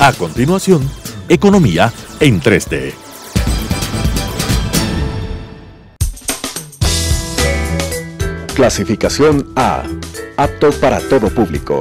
A continuación, Economía en 3D. Clasificación A. Apto para todo público.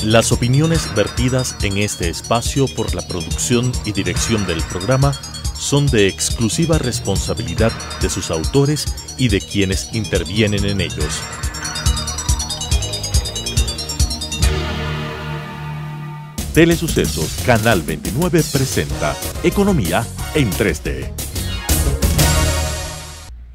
Las opiniones vertidas en este espacio por la producción y dirección del programa son de exclusiva responsabilidad de sus autores y de quienes intervienen en ellos. Telesucesos Canal 29 presenta Economía en 3D.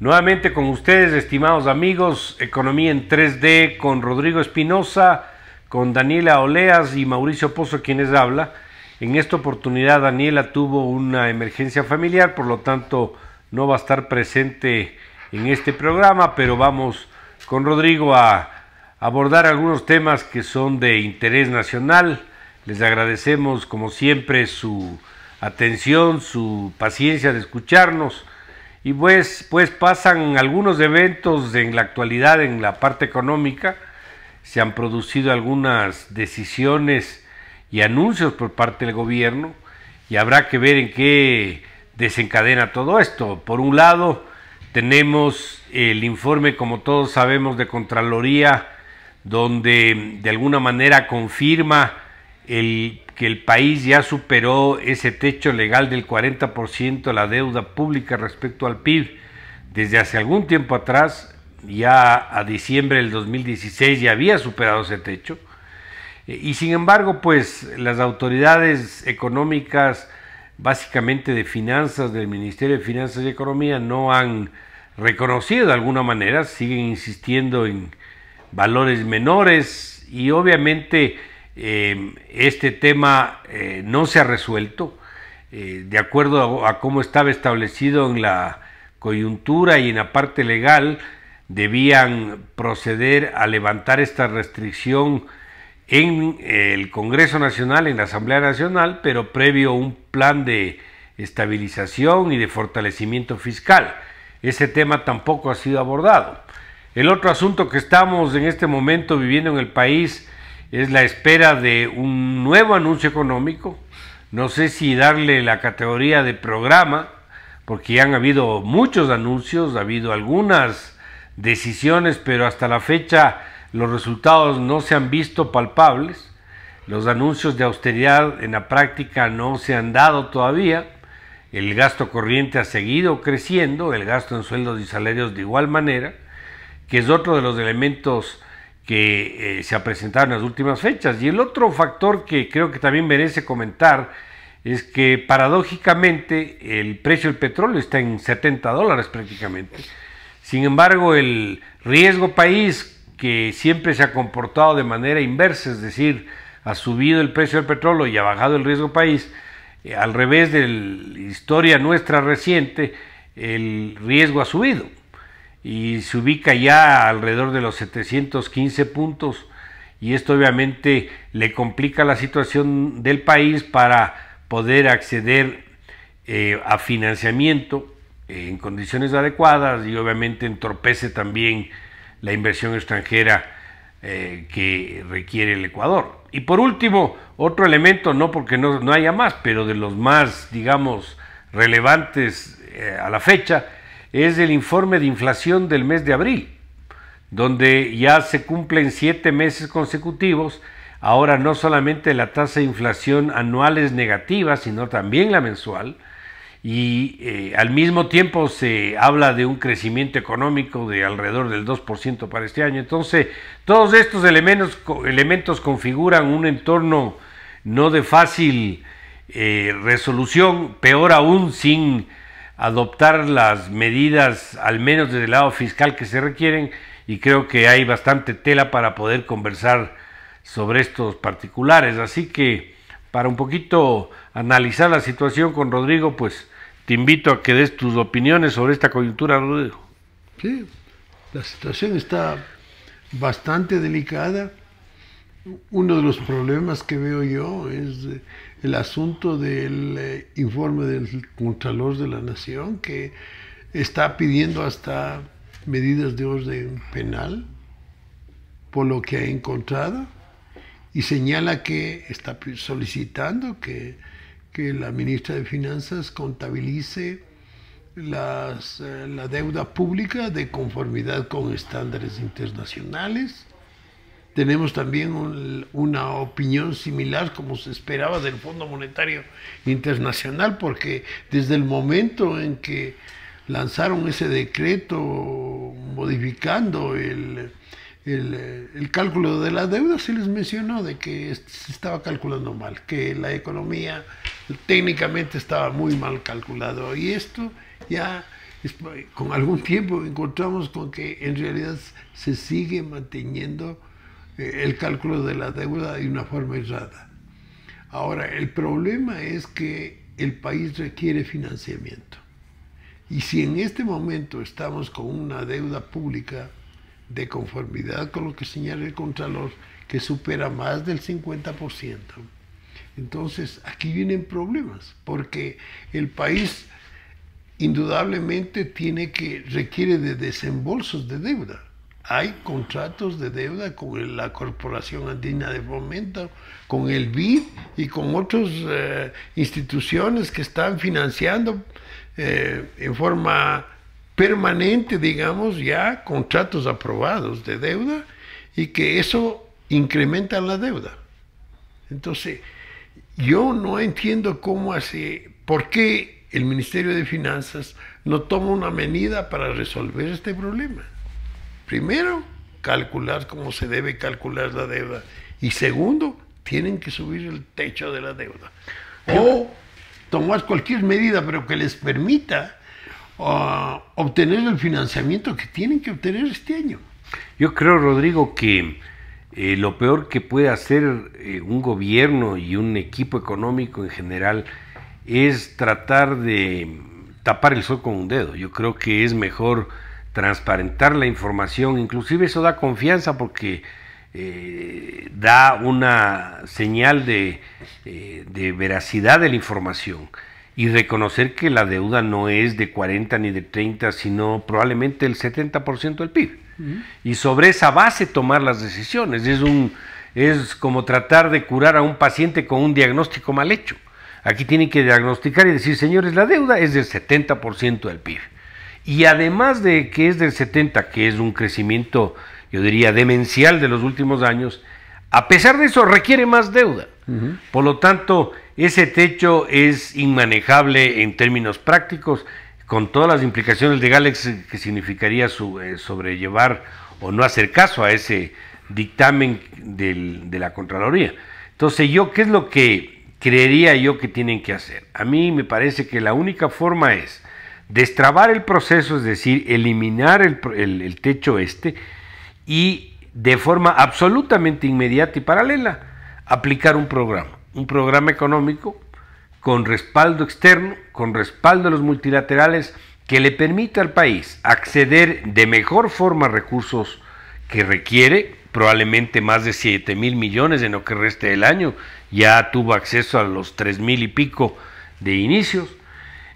Nuevamente con ustedes, estimados amigos, Economía en 3D con Rodrigo Espinosa, con Daniela Oleas y Mauricio Pozo, quienes habla. En esta oportunidad Daniela tuvo una emergencia familiar, por lo tanto no va a estar presente en este programa, pero vamos con Rodrigo a abordar algunos temas que son de interés nacional. Les agradecemos como siempre su atención, su paciencia de escucharnos y pues pasan algunos eventos en la actualidad en la parte económica. Se han producido algunas decisiones y anuncios por parte del gobierno y habrá que ver en qué desencadena todo esto. Por un lado tenemos el informe, como todos sabemos, de Contraloría, donde de alguna manera confirma que el país ya superó ese techo legal del 40% de la deuda pública respecto al PIB desde hace algún tiempo atrás. Ya a diciembre del 2016 ya había superado ese techo y sin embargo pues las autoridades económicas, básicamente de finanzas, del Ministerio de Finanzas y Economía, no han reconocido de alguna manera, siguen insistiendo en valores menores y obviamente este tema no se ha resuelto de acuerdo a cómo estaba establecido en la coyuntura y en la parte legal. Debían proceder a levantar esta restricción en el Congreso Nacional, en la Asamblea Nacional, pero previo a un plan de estabilización y de fortalecimiento fiscal. Ese tema tampoco ha sido abordado. El otro asunto que estamos en este momento viviendo en el país es la espera de un nuevo anuncio económico. No sé si darle la categoría de programa, porque ya han habido muchos anuncios, ha habido algunas decisiones, pero hasta la fecha los resultados no se han visto palpables. Los anuncios de austeridad en la práctica no se han dado todavía. El gasto corriente ha seguido creciendo, el gasto en sueldos y salarios de igual manera, que es otro de los elementos que se ha presentado en las últimas fechas. Y el otro factor que creo que también merece comentar es que paradójicamente el precio del petróleo está en $70 prácticamente. Sin embargo, el riesgo país, que siempre se ha comportado de manera inversa, es decir, ha subido el precio del petróleo y ha bajado el riesgo país, al revés de la historia nuestra reciente, el riesgo ha subido y se ubica ya alrededor de los 715 puntos y esto obviamente le complica la situación del país para poder acceder a financiamiento en condiciones adecuadas y obviamente entorpece también la inversión extranjera que requiere el Ecuador. Y por último, otro elemento, no porque no haya más, pero de los más, digamos, relevantes a la fecha, es el informe de inflación del mes de abril, donde ya se cumplen 7 meses consecutivos. Ahora no solamente la tasa de inflación anual es negativa, sino también la mensual, y al mismo tiempo se habla de un crecimiento económico de alrededor del 2% para este año. Entonces, todos estos elementos configuran un entorno no de fácil resolución, peor aún sin adoptar las medidas, al menos desde el lado fiscal, que se requieren, y creo que hay bastante tela para poder conversar sobre estos particulares. Así que para un poquito analizar la situación con Rodrigo, pues te invito a que des tus opiniones sobre esta coyuntura, Rodrigo. Sí, la situación está bastante delicada. Uno de los problemas que veo yo es el asunto del informe del Contralor de la Nación, que está pidiendo hasta medidas de orden penal por lo que ha encontrado y señala que está solicitando que la ministra de Finanzas contabilice la deuda pública de conformidad con estándares internacionales. Tenemos también una opinión similar como se esperaba del Fondo Monetario Internacional, porque desde el momento en que lanzaron ese decreto modificando el cálculo de la deuda, se les mencionó de que se estaba calculando mal, que la economía técnicamente estaba muy mal calculado, y esto ya con algún tiempo encontramos con que en realidad se sigue manteniendo el cálculo de la deuda de una forma errada. Ahora, el problema es que el país requiere financiamiento, y si en este momento estamos con una deuda pública de conformidad con lo que señala el Contralor, que supera más del 50%, entonces aquí vienen problemas, porque el país indudablemente requiere de desembolsos de deuda. Hay contratos de deuda con la Corporación Andina de Fomento, con el BID y con otras instituciones que están financiando en forma permanente, digamos, ya contratos aprobados de deuda, y que eso incrementa la deuda. Entonces, yo no entiendo por qué el Ministerio de Finanzas no toma una medida para resolver este problema. Primero, calcular cómo se debe calcular la deuda, y segundo, tienen que subir el techo de la deuda. O tomar cualquier medida, pero que les permita obtener el financiamiento que tienen que obtener este año. Yo creo, Rodrigo, que lo peor que puede hacer un gobierno y un equipo económico en general es tratar de tapar el sol con un dedo. Yo creo que es mejor transparentar la información, inclusive eso da confianza, porque da una señal de veracidad de la información, y reconocer que la deuda no es de 40 ni de 30, sino probablemente el 70% del PIB. Y sobre esa base tomar las decisiones. Es como tratar de curar a un paciente con un diagnóstico mal hecho. Aquí tienen que diagnosticar y decir, señores, la deuda es del 70% del PIB. Y además de que es del 70%, que es un crecimiento, yo diría, demencial de los últimos años, a pesar de eso requiere más deuda. Por lo tanto, ese techo es inmanejable en términos prácticos, con todas las implicaciones legales que significaría sobrellevar o no hacer caso a ese dictamen de la Contraloría. Entonces, ¿qué es lo que creería yo que tienen que hacer? A mí me parece que la única forma es destrabar el proceso, es decir, eliminar el techo y de forma absolutamente inmediata y paralela aplicar un programa económico con respaldo externo, con respaldo de los multilaterales, que le permita al país acceder de mejor forma a recursos que requiere, probablemente más de 7.000 millones en lo que reste del año. Ya tuvo acceso a los 3.000 y pico de inicios,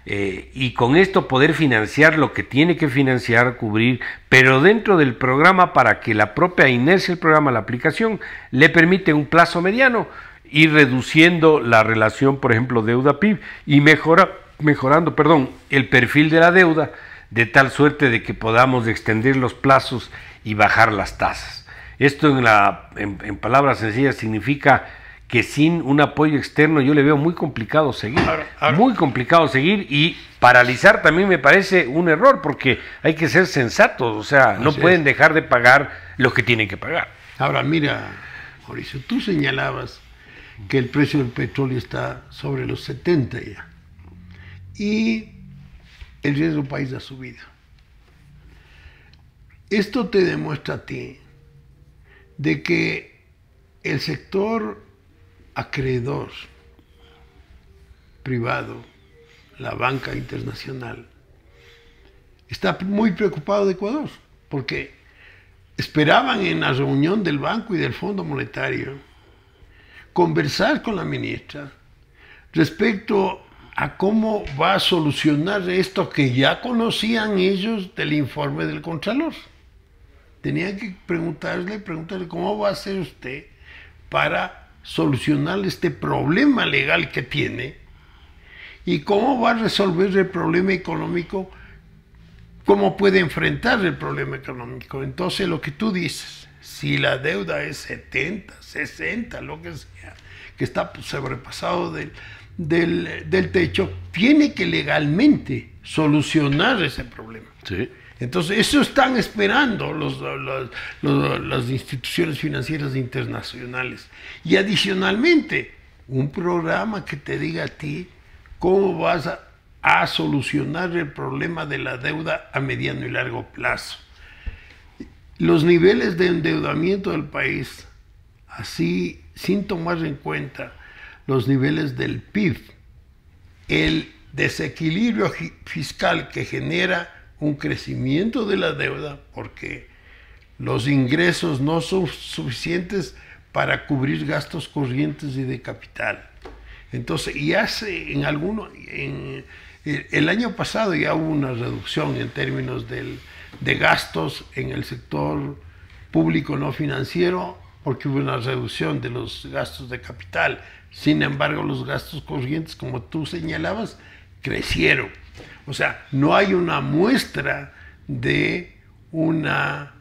y con esto poder financiar lo que tiene que financiar, cubrir, pero dentro del programa, para que la propia inercia del programa, la aplicación, le permite un plazo mediano, ir reduciendo la relación, por ejemplo, deuda-PIB, y mejorando el perfil de la deuda, de tal suerte de que podamos extender los plazos y bajar las tasas. Esto en palabras sencillas significa que sin un apoyo externo yo le veo muy complicado seguir, muy complicado seguir, y paralizar también me parece un error, porque hay que ser sensatos, o sea, no pueden dejar de pagar lo que tienen que pagar. Ahora mira, Mauricio, tú señalabas que el precio del petróleo está sobre los 70 ya, y el riesgo país ha subido. Esto te demuestra a ti de que el sector acreedor privado, la banca internacional, está muy preocupado de Ecuador, porque esperaban en la reunión del Banco y del Fondo Monetario conversar con la ministra respecto a cómo va a solucionar esto que ya conocían ellos del informe del Contralor. Tenían que preguntarle cómo va a hacer usted para solucionar este problema legal que tiene y cómo va a resolver el problema económico, cómo puede enfrentar el problema económico. Entonces, lo que tú dices, si la deuda es 70, 60, lo que sea, que está sobrepasado del techo, tiene que legalmente solucionar ese problema. Sí. Entonces, eso están esperando las instituciones financieras internacionales. Y adicionalmente, un programa que te diga a ti cómo vas a solucionar el problema de la deuda a mediano y largo plazo. Los niveles de endeudamiento del país, así sin tomar en cuenta los niveles del PIB, el desequilibrio fiscal que genera un crecimiento de la deuda, porque los ingresos no son suficientes para cubrir gastos corrientes y de capital. Entonces, el año pasado ya hubo una reducción en términos de gastos en el sector público no financiero, porque hubo una reducción de los gastos de capital. Sin embargo, los gastos corrientes, como tú señalabas, crecieron. O sea, no hay una muestra de una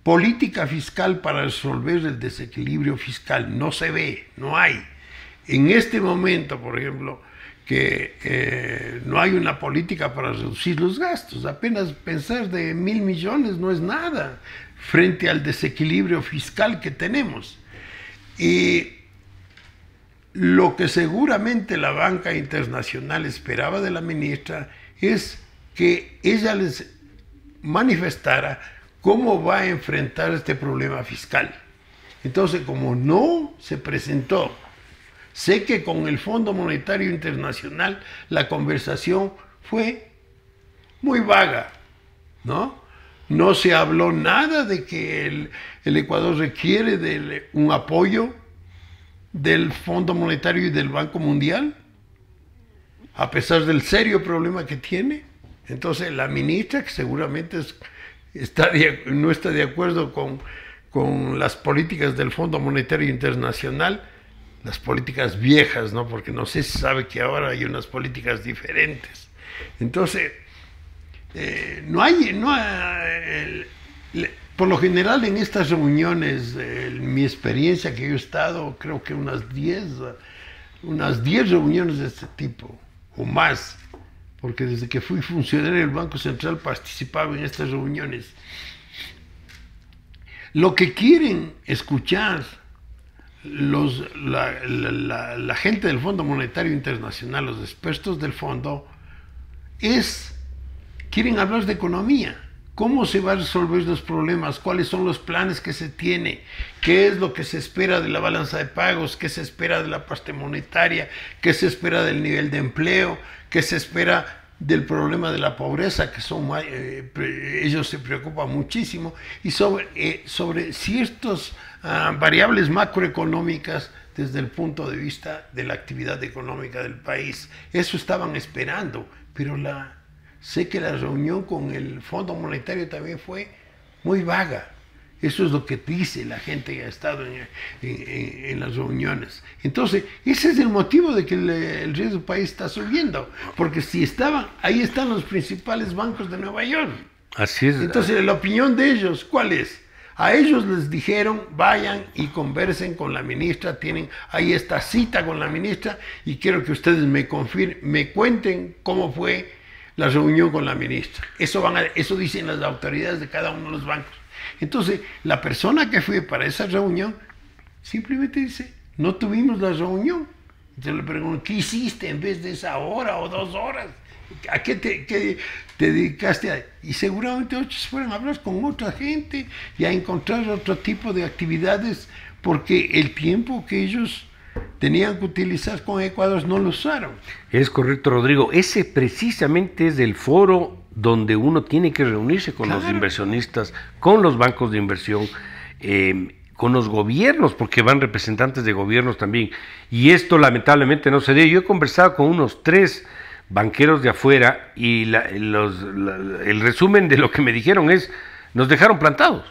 política fiscal para resolver el desequilibrio fiscal. No se ve, no hay. En este momento, por ejemplo, que no hay una política para reducir los gastos. Apenas pensar de 1.000 millones no es nada frente al desequilibrio fiscal que tenemos. Y lo que seguramente la banca internacional esperaba de la ministra es que ella les manifestara cómo va a enfrentar este problema fiscal. Entonces, como no se presentó, sé que con el Fondo Monetario Internacional la conversación fue muy vaga, ¿no? No se habló nada de que el Ecuador requiere de un apoyo del Fondo Monetario y del Banco Mundial, a pesar del serio problema que tiene. Entonces, la ministra, que seguramente no está de acuerdo con las políticas del Fondo Monetario Internacional, las políticas viejas, ¿no? Porque no sé si sabe que ahora hay unas políticas diferentes. Entonces, por lo general en estas reuniones, en mi experiencia que yo he estado, creo que unas 10 reuniones de este tipo, o más, porque desde que fui funcionario del Banco Central participaba en estas reuniones. Lo que quieren escuchar la gente del Fondo Monetario Internacional, los expertos del fondo, quieren hablar de economía. ¿Cómo se van a resolver los problemas? ¿Cuáles son los planes que se tiene? ¿Qué es lo que se espera de la balanza de pagos? ¿Qué se espera de la parte monetaria? ¿Qué se espera del nivel de empleo? ¿Qué se espera del problema de la pobreza? Que ellos se preocupan muchísimo. Y sobre ciertas variables macroeconómicas desde el punto de vista de la actividad económica del país. Eso estaban esperando, pero sé que la reunión con el Fondo Monetario también fue muy vaga. Eso es lo que dice la gente que ha estado en las reuniones. Entonces, ese es el motivo de que el riesgo del país está subiendo. Porque ahí están los principales bancos de Nueva York. Así es. Entonces, la opinión de ellos, ¿cuál es? A ellos les dijeron, vayan y conversen con la ministra, tienen ahí esta cita con la ministra y quiero que ustedes me cuenten cómo fue la reunión con la ministra. Eso dicen las autoridades de cada uno de los bancos. Entonces, la persona que fue para esa reunión simplemente dice, no tuvimos la reunión. Entonces le pregunto, ¿qué hiciste en vez de esa hora o 2 horas? ¿A qué te dedicaste? Y seguramente otros fueron a hablar con otra gente y a encontrar otro tipo de actividades, porque el tiempo que ellos tenían que utilizar con Ecuador no lo usaron. Es correcto, Rodrigo. Ese precisamente es el foro donde uno tiene que reunirse con los inversionistas, con los bancos de inversión, con los gobiernos, porque van representantes de gobiernos también. Y esto lamentablemente no se dio. Yo he conversado con unos 3 banqueros de afuera y el resumen de lo que me dijeron es, nos dejaron plantados.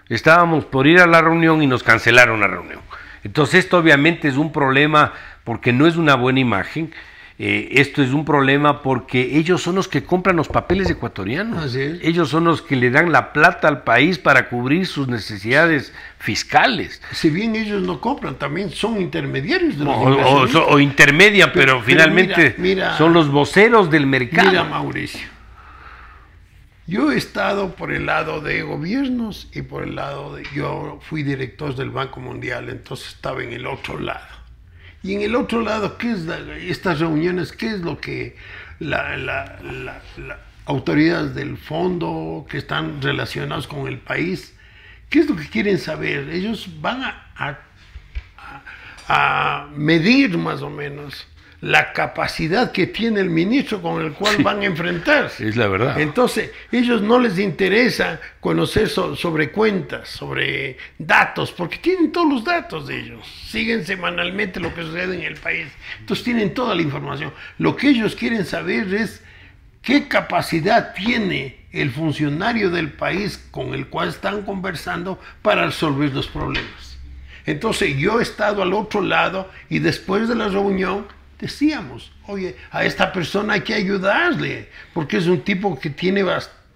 Estábamos por ir a la reunión y nos cancelaron la reunión. Entonces esto obviamente es un problema porque no es una buena imagen. Esto es un problema porque ellos son los que compran los papeles ecuatorianos. Así es. Ellos son los que le dan la plata al país para cubrir sus necesidades fiscales. Si bien ellos no compran, también son intermediarios de los o intermedian, pero finalmente mira, son los voceros del mercado. Mira, Mauricio, yo he estado por el lado de gobiernos y por el lado de... Yo fui director del Banco Mundial, entonces estaba en el otro lado. Y en el otro lado, ¿qué es estas reuniones? ¿Qué es lo que las autoridades del fondo que están relacionados con el país, qué es lo que quieren saber? Ellos van a medir más o menos la capacidad que tiene el ministro con el cual van a enfrentarse. Es la verdad. Entonces, ellos no les interesa conocer sobre cuentas, sobre datos, porque tienen todos los datos de ellos. Siguen semanalmente lo que sucede en el país. Entonces, tienen toda la información. Lo que ellos quieren saber es qué capacidad tiene el funcionario del país con el cual están conversando para resolver los problemas. Entonces, yo he estado al otro lado y después de la reunión decíamos, oye, a esta persona hay que ayudarle, porque es un tipo que tiene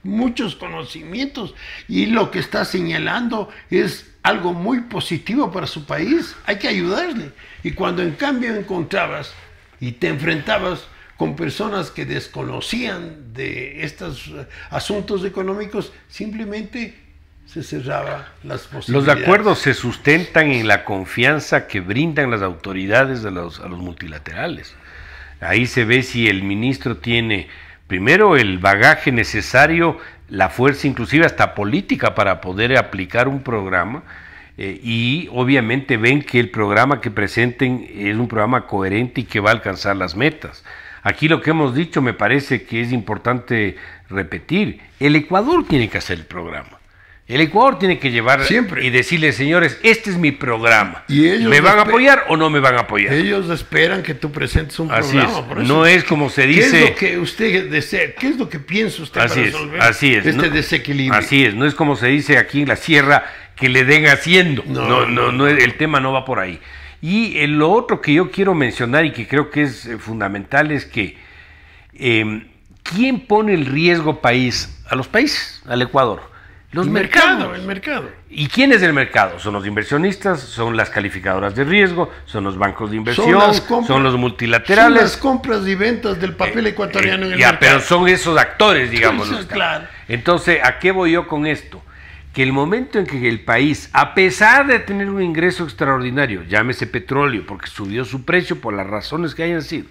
muchos conocimientos y lo que está señalando es algo muy positivo para su país, hay que ayudarle. Y cuando en cambio encontrabas y te enfrentabas con personas que desconocían de estos asuntos económicos, simplemente se cerraba las posibilidades. Los acuerdos se sustentan en la confianza que brindan las autoridades a los multilaterales. Ahí se ve si el ministro tiene, primero, el bagaje necesario, la fuerza inclusive hasta política para poder aplicar un programa, y obviamente ven que el programa que presenten es un programa coherente y que va a alcanzar las metas. Aquí lo que hemos dicho me parece que es importante repetir, el Ecuador tiene que hacer el programa. El Ecuador tiene que llevar siempre y decirle, señores, este es mi programa. ¿Y ellos me van a apoyar o no me van a apoyar? Ellos esperan que tú presentes un programa. Por eso, no es como se dice. ¿Qué es lo que usted desea? ¿Qué es lo que piensa usted para resolver este desequilibrio? Así es, no es como se dice aquí en la sierra que le den haciendo. No, el tema no va por ahí. Y lo otro que yo quiero mencionar y que creo que es fundamental es que ¿quién pone el riesgo país? A los países, al Ecuador. Los mercados. El mercado. ¿Y quién es el mercado? Son los inversionistas, son las calificadoras de riesgo, son los bancos de inversión, son los multilaterales. Son las compras y ventas del papel ecuatoriano en el mercado. Pero son esos actores, digamos. Sí, claro. Entonces, ¿a qué voy yo con esto? Que el momento en que el país, a pesar de tener un ingreso extraordinario, llámese petróleo, porque subió su precio por las razones que hayan sido,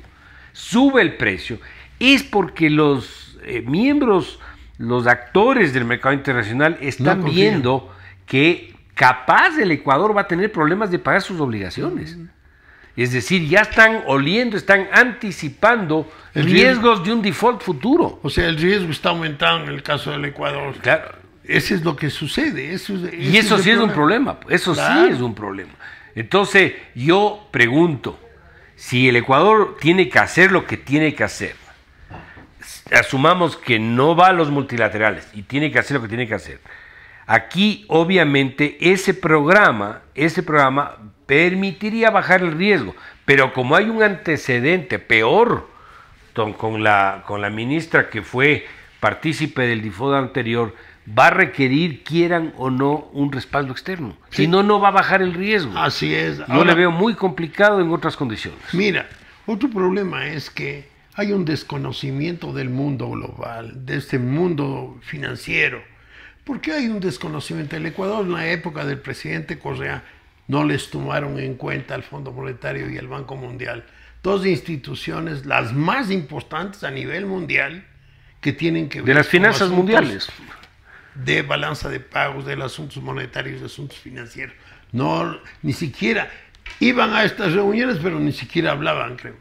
sube el precio, es porque los miembros, los actores del mercado internacional están viendo que capaz el Ecuador va a tener problemas de pagar sus obligaciones. Es decir, ya están oliendo, están anticipando riesgos de un default futuro. O sea, el riesgo está aumentando en el caso del Ecuador. Claro. Eso es lo que sucede. Y eso sí es un problema. Eso sí es un problema. Entonces, yo pregunto, si el Ecuador tiene que hacer lo que tiene que hacer, asumamos que no va a los multilaterales y tiene que hacer lo que tiene que hacer. Aquí, obviamente, ese programa permitiría bajar el riesgo, pero como hay un antecedente peor con la ministra que fue partícipe del default anterior, va a requerir, quieran o no, un respaldo externo. Sí. Si no, no va a bajar el riesgo. Así es. Yo le veo muy complicado en otras condiciones. Mira, otro problema es que hay un desconocimiento del mundo global, de este mundo financiero. ¿Por qué hay un desconocimiento? El Ecuador, en la época del presidente Correa, no les tomaron en cuenta al Fondo Monetario y al Banco Mundial. Dos instituciones, las más importantes a nivel mundial, que tienen que ver de las finanzas mundiales, de balanza de pagos, de los asuntos monetarios, de asuntos financieros. No, ni siquiera iban a estas reuniones, pero ni siquiera hablaban, creo.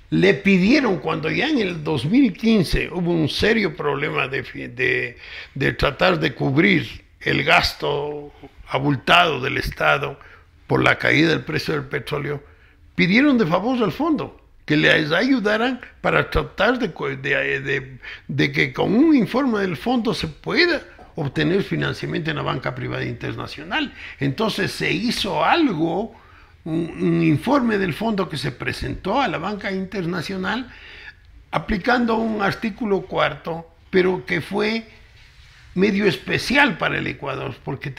Le pidieron, cuando ya en el 2015 hubo un serio problema de tratar de cubrir el gasto abultado del Estado por la caída del precio del petróleo, pidieron de favor al fondo que les ayudaran para tratar de que con un informe del fondo se pueda obtener financiamiento en la banca privada internacional. Entonces se hizo algo, un informe del fondo que se presentó a la banca internacional aplicando un artículo 4, pero que fue medio especial para el Ecuador, porque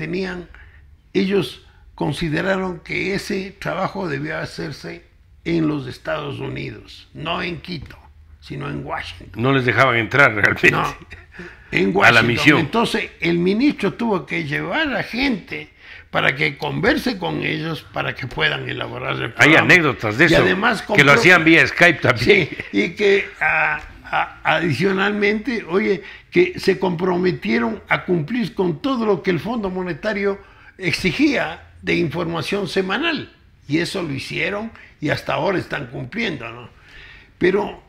ellos consideraron que ese trabajo debía hacerse en los Estados Unidos, no en Quito, sino en Washington. No les dejaban entrar realmente. No, en Washington. A la misión. Entonces el ministro tuvo que llevar a gente para que converse con ellos para que puedan elaborar el programa. Hay anécdotas de eso, además que lo hacían vía Skype también. Sí, y que adicionalmente, que se comprometieron a cumplir con todo lo que el Fondo Monetario exigía de información semanal. Y eso lo hicieron y hasta ahora están cumpliendo, ¿no? Pero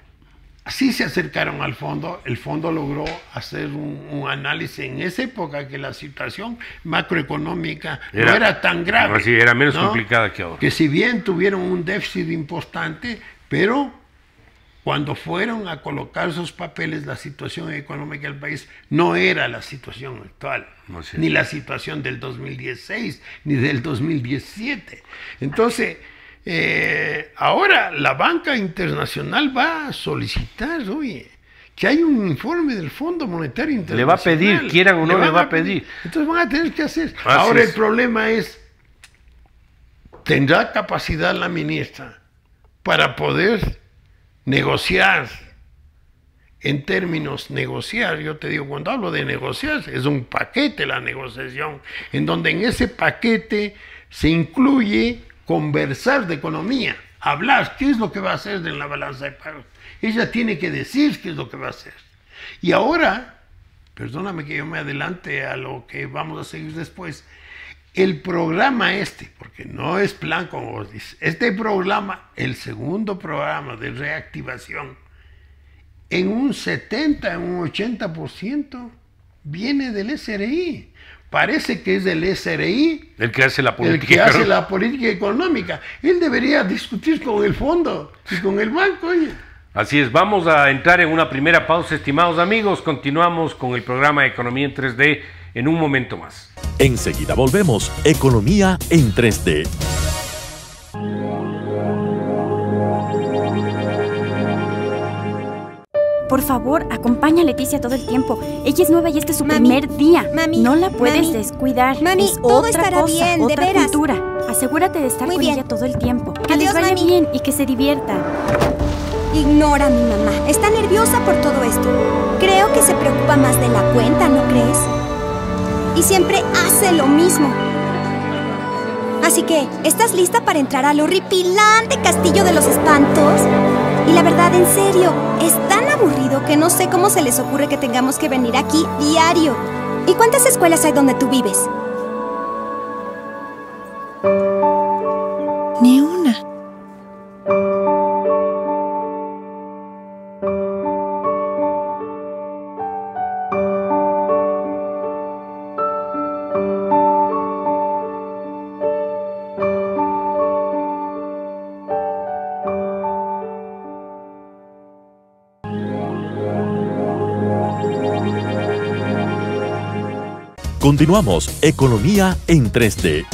así se acercaron al fondo. El fondo logró hacer un análisis en esa época que la situación macroeconómica no era tan grave. Sí, era menos, ¿no?, complicada que ahora. Que si bien tuvieron un déficit importante, pero cuando fueron a colocar sus papeles, la situación económica del país no era la situación actual, no sé, ni la situación del 2016, ni del 2017. Entonces, ahora la banca internacional va a solicitar, que hay un informe del Fondo Monetario Internacional. Le va a pedir, quieran o no, le va a pedir. Entonces van a tener que hacer. Ahora el problema es, ¿tendrá capacidad la ministra para poder negociar? En términos negociar, yo te digo, cuando hablo de negociar, es un paquete la negociación, en donde en ese paquete se incluye conversar de economía, hablar qué es lo que va a hacer en la balanza de pagos. Ella tiene que decir qué es lo que va a hacer. Y ahora, perdóname que yo me adelante a lo que vamos a seguir después, el programa porque no es plan como vos dices, este programa, el segundo programa de reactivación, en un 70, en un 80% viene del SRI. Parece que es del SRI el que hace la política, el que hace la política económica. Él debería discutir con el fondo y con el banco. Así es, vamos a entrar en una primera pausa, estimados amigos. Continuamos con el programa Economía en 3D en un momento más. Enseguida volvemos. Economía en 3D. Por favor, acompaña a Leticia todo el tiempo. Ella es nueva y este es su primer día. Mami, no la puedes descuidar. Mami, es todo otra estará cosa, bien, de otra veras. cultura. Asegúrate de estar Muy con bien. ella todo el tiempo. Que Adiós, les vaya mami. bien y que se divierta. Ignora a mi mamá. Está nerviosa por todo esto. Creo que se preocupa más de la cuenta, ¿no crees? Y siempre hace lo mismo. Así que, ¿estás lista para entrar al horripilante castillo de los espantos? Y la verdad, en serio, es tan aburrido que no sé cómo se les ocurre que tengamos que venir aquí diario. ¿Y cuántas escuelas hay donde tú vives? Ni una. Continuamos. Economía en 3D.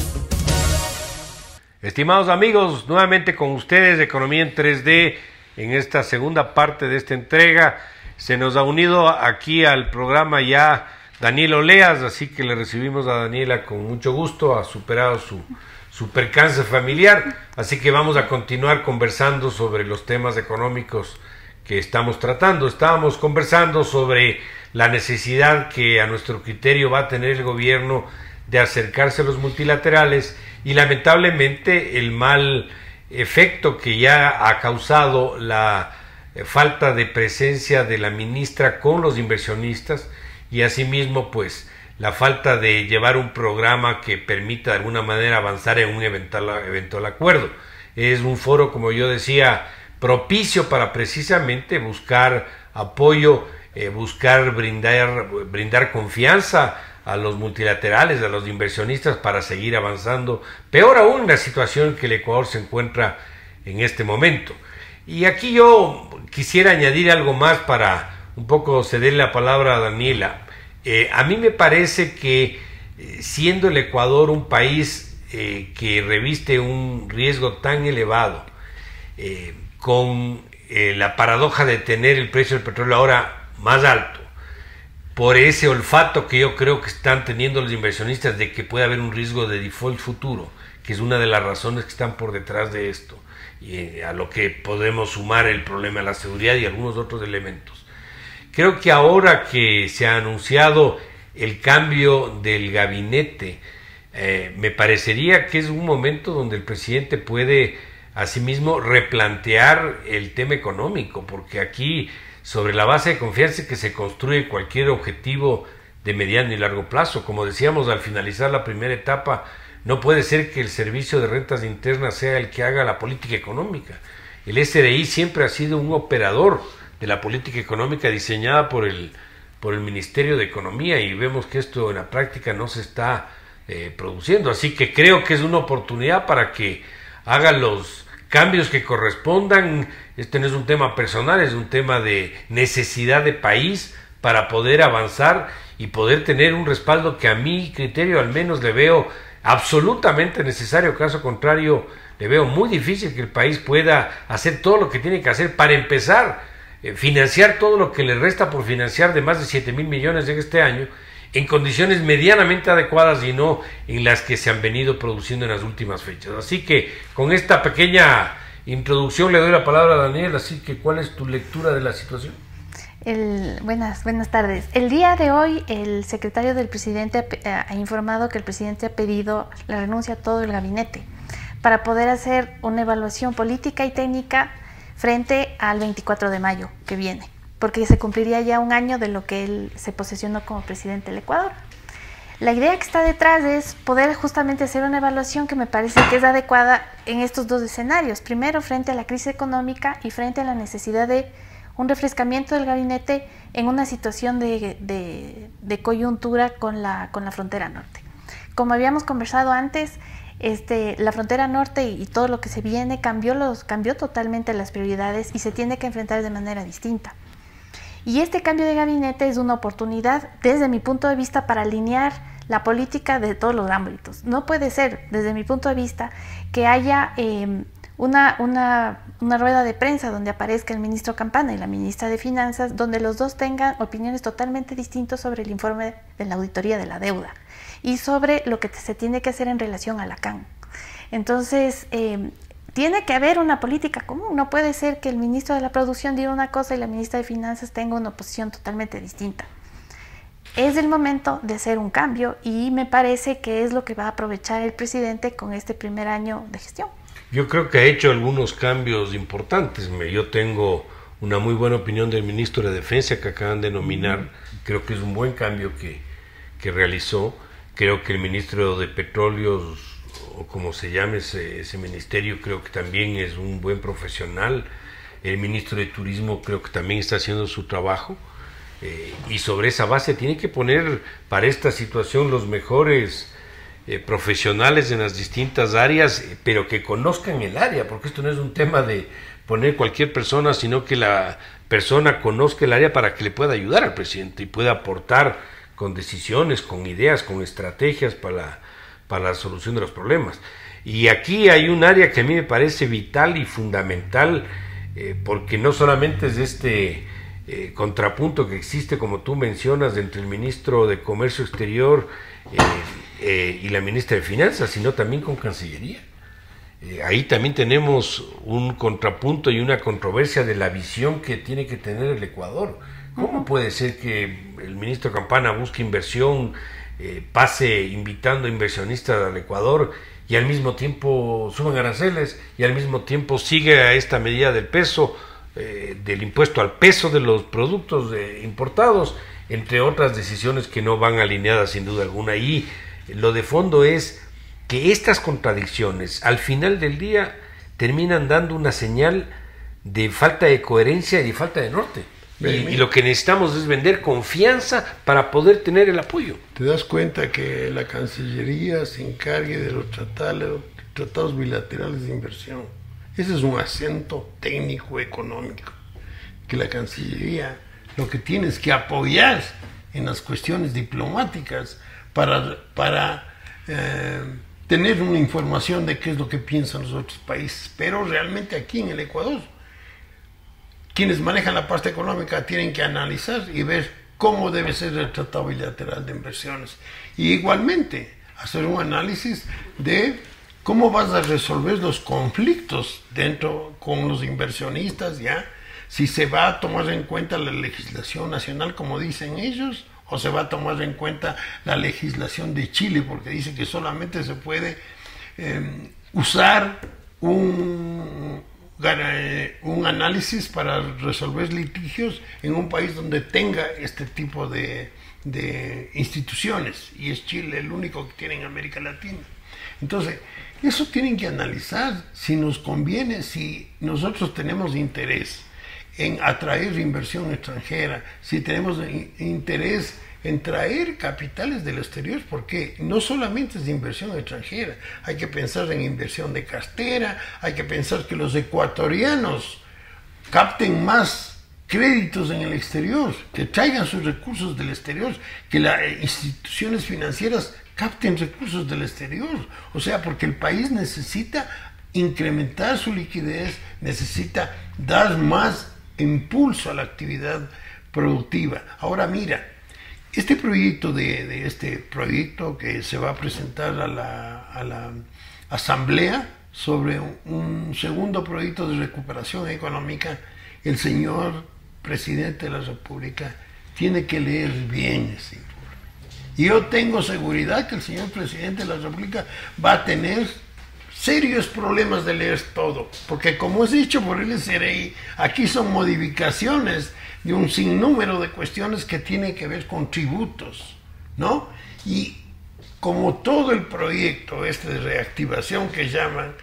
Estimados amigos, nuevamente con ustedes, Economía en 3D, en esta segunda parte de esta entrega. Se nos ha unido aquí al programa ya Daniela Oleas, así que le recibimos a Daniela con mucho gusto. Ha superado su percance familiar, así que vamos a continuar conversando sobre los temas económicos que estamos tratando. Estábamos conversando sobre la necesidad que a nuestro criterio va a tener el gobierno de acercarse a los multilaterales y lamentablemente el mal efecto que ya ha causado la falta de presencia de la ministra con los inversionistas y asimismo pues la falta de llevar un programa que permita de alguna manera avanzar en un eventual acuerdo. Es un foro, como yo decía, propicio para precisamente buscar apoyo, buscar brindar confianza a los multilaterales, a los inversionistas para seguir avanzando, peor aún la situación que el Ecuador se encuentra en este momento. Y aquí yo quisiera añadir algo más para un poco ceder la palabra a Daniela. A mí me parece que siendo el Ecuador un país que reviste un riesgo tan elevado, con la paradoja de tener el precio del petróleo ahora más alto, por ese olfato que yo creo que están teniendo los inversionistas de que puede haber un riesgo de default futuro, que es una de las razones que están por detrás de esto, y a lo que podemos sumar el problema de la seguridad y algunos otros elementos. Creo que ahora que se ha anunciado el cambio del gabinete, me parecería que es un momento donde el presidente puede asimismo replantear el tema económico, porque aquí, sobre la base de confianza que se construye cualquier objetivo de mediano y largo plazo, como decíamos al finalizar la primera etapa, no puede ser que el Servicio de Rentas Internas sea el que haga la política económica. El SRI siempre ha sido un operador de la política económica diseñada por el Ministerio de Economía, y vemos que esto en la práctica no se está produciendo. Así que creo que es una oportunidad para que haga los cambios que correspondan. Este no es un tema personal, es un tema de necesidad de país para poder avanzar y poder tener un respaldo que a mi criterio al menos le veo absolutamente necesario. Caso contrario, le veo muy difícil que el país pueda hacer todo lo que tiene que hacer para empezar financiar todo lo que le resta por financiar de más de 7,000 millones en este año en condiciones medianamente adecuadas y no en las que se han venido produciendo en las últimas fechas. Así que con esta pequeña introducción le doy la palabra a Daniel. Así que, ¿cuál es tu lectura de la situación? Buenas tardes. El día de hoy el secretario del presidente ha informado que el presidente ha pedido la renuncia a todo el gabinete para poder hacer una evaluación política y técnica frente al 24 de mayo que viene, porque se cumpliría ya un año de lo que él se posesionó como presidente del Ecuador. La idea que está detrás es poder justamente hacer una evaluación que me parece que es adecuada en estos dos escenarios. Primero, frente a la crisis económica y frente a la necesidad de un refrescamiento del gabinete en una situación de coyuntura con la frontera norte. Como habíamos conversado antes, la frontera norte y todo lo que se viene cambió totalmente las prioridades y se tiene que enfrentar de manera distinta. Y este cambio de gabinete es una oportunidad, desde mi punto de vista, para alinear la política de todos los ámbitos. No puede ser, desde mi punto de vista, que haya una rueda de prensa donde aparezca el ministro Campana y la ministra de Finanzas, donde los dos tengan opiniones totalmente distintas sobre el informe de la auditoría de la deuda y sobre lo que se tiene que hacer en relación a la CAN. Entonces, tiene que haber una política común. No puede ser que el ministro de la Producción diga una cosa y la ministra de Finanzas tenga una posición totalmente distinta. Es el momento de hacer un cambio y me parece que es lo que va a aprovechar el presidente con este primer año de gestión. Yo creo que ha hecho algunos cambios importantes. Yo tengo una muy buena opinión del ministro de Defensa que acaban de nominar. Creo que es un buen cambio que realizó. Creo que el ministro de Petróleos, o como se llame ese ministerio, creo que también es un buen profesional. El ministro de Turismo creo que también está haciendo su trabajo. Y sobre esa base tiene que poner para esta situación los mejores profesionales en las distintas áreas, pero que conozcan el área, porque esto no es un tema de poner cualquier persona, sino que la persona conozca el área para que le pueda ayudar al presidente y pueda aportar con decisiones, con ideas, con estrategias para la solución de los problemas. Y aquí hay un área que a mí me parece vital y fundamental, porque no solamente es este contrapunto que existe, como tú mencionas, entre el ministro de Comercio Exterior y la ministra de Finanzas, sino también con Cancillería. Ahí también tenemos un contrapunto y una controversia de la visión que tiene que tener el Ecuador. ¿Cómo puede ser que el ministro Campana busque inversión, pase invitando inversionistas al Ecuador y al mismo tiempo suban aranceles y al mismo tiempo sigue a esta medida del peso, del impuesto al peso de los productos importados, entre otras decisiones que no van alineadas sin duda alguna? Y lo de fondo es que estas contradicciones al final del día terminan dando una señal de falta de coherencia y de falta de norte. Y lo que necesitamos es vender confianza para poder tener el apoyo. ¿Te das cuenta que la Cancillería se encargue de los tratados bilaterales de inversión? Ese es un acento técnico económico, que la Cancillería lo que tiene es que apoyar en las cuestiones diplomáticas para tener una información de qué es lo que piensan los otros países. Pero realmente aquí en el Ecuador, quienes manejan la parte económica tienen que analizar y ver cómo debe ser el tratado bilateral de inversiones. Y igualmente hacer un análisis de cómo vas a resolver los conflictos dentro con los inversionistas, ¿ya? Si se va a tomar en cuenta la legislación nacional, como dicen ellos, o se va a tomar en cuenta la legislación de Chile, porque dice que solamente se puede usar un análisis para resolver litigios en un país donde tenga este tipo de instituciones, y es Chile el único que tiene en América Latina. Entonces, eso tienen que analizar si nos conviene, si nosotros tenemos interés en atraer inversión extranjera, si tenemos interés en traer capitales del exterior, porque no solamente es de inversión extranjera, hay que pensar en inversión de cartera, hay que pensar que los ecuatorianos capten más créditos en el exterior, que traigan sus recursos del exterior, que las instituciones financieras capten recursos del exterior, o sea, porque el país necesita incrementar su liquidez, necesita dar más impulso a la actividad productiva. Ahora mira, este proyecto este proyecto que se va a presentar a la Asamblea sobre un segundo proyecto de recuperación económica, el señor presidente de la República tiene que leer bien ese informe. Y yo tengo seguridad que el señor presidente de la República va a tener serios problemas de leer todo, porque como es dicho por el SRI, aquí son modificaciones de un sinnúmero de cuestiones que tienen que ver con tributos, ¿no? Y como todo el proyecto de reactivación que llaman,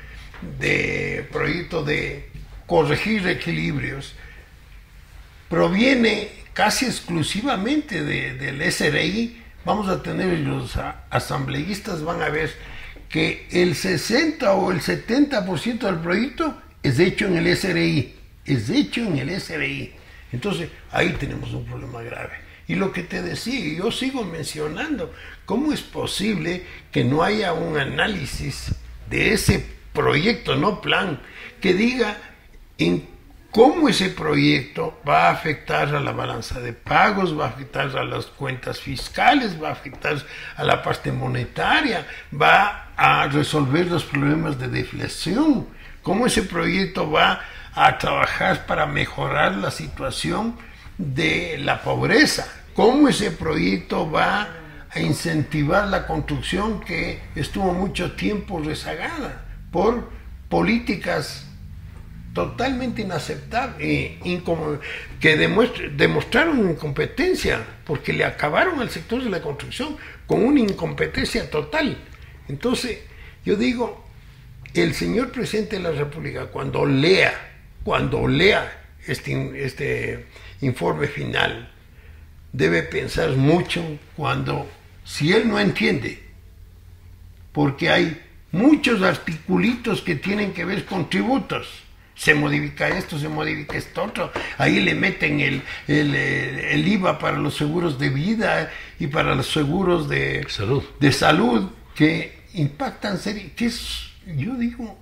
de proyecto de corregir equilibrios, proviene casi exclusivamente del SRI, vamos a tener, los asambleístas van a ver que el 60 o el 70% del proyecto es hecho en el SRI, Entonces, ahí tenemos un problema grave. Y lo que te decía, yo sigo mencionando, ¿cómo es posible que no haya un análisis de ese proyecto, no plan, que diga en cómo ese proyecto va a afectar a la balanza de pagos, va a afectar a las cuentas fiscales, va a afectar a la parte monetaria, va a resolver los problemas de deflación, cómo ese proyecto va a trabajar para mejorar la situación de la pobreza, cómo ese proyecto va a incentivar la construcción que estuvo mucho tiempo rezagada por políticas totalmente inaceptables, que demostraron incompetencia, porque le acabaron al sector de la construcción con una incompetencia total. Entonces, yo digo, el señor presidente de la República, cuando lea este informe final, debe pensar mucho si él no entiende, porque hay muchos articulitos que tienen que ver con tributos. Se modifica esto, se modifica esto otro. Ahí le meten el IVA para los seguros de vida y para los seguros de salud que impactan serio. Yo digo,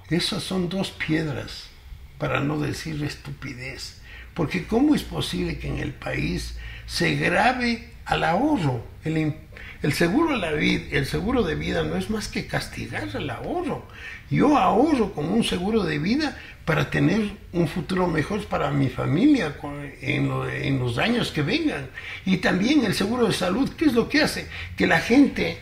esas son dos piedras, para no decir estupidez. Porque ¿cómo es posible que en el país se grave al ahorro? El seguro de vida no es más que castigar al ahorro. Yo ahorro con un seguro de vida para tener un futuro mejor para mi familia en los años que vengan. Y también el seguro de salud, ¿qué es lo que hace? Que la gente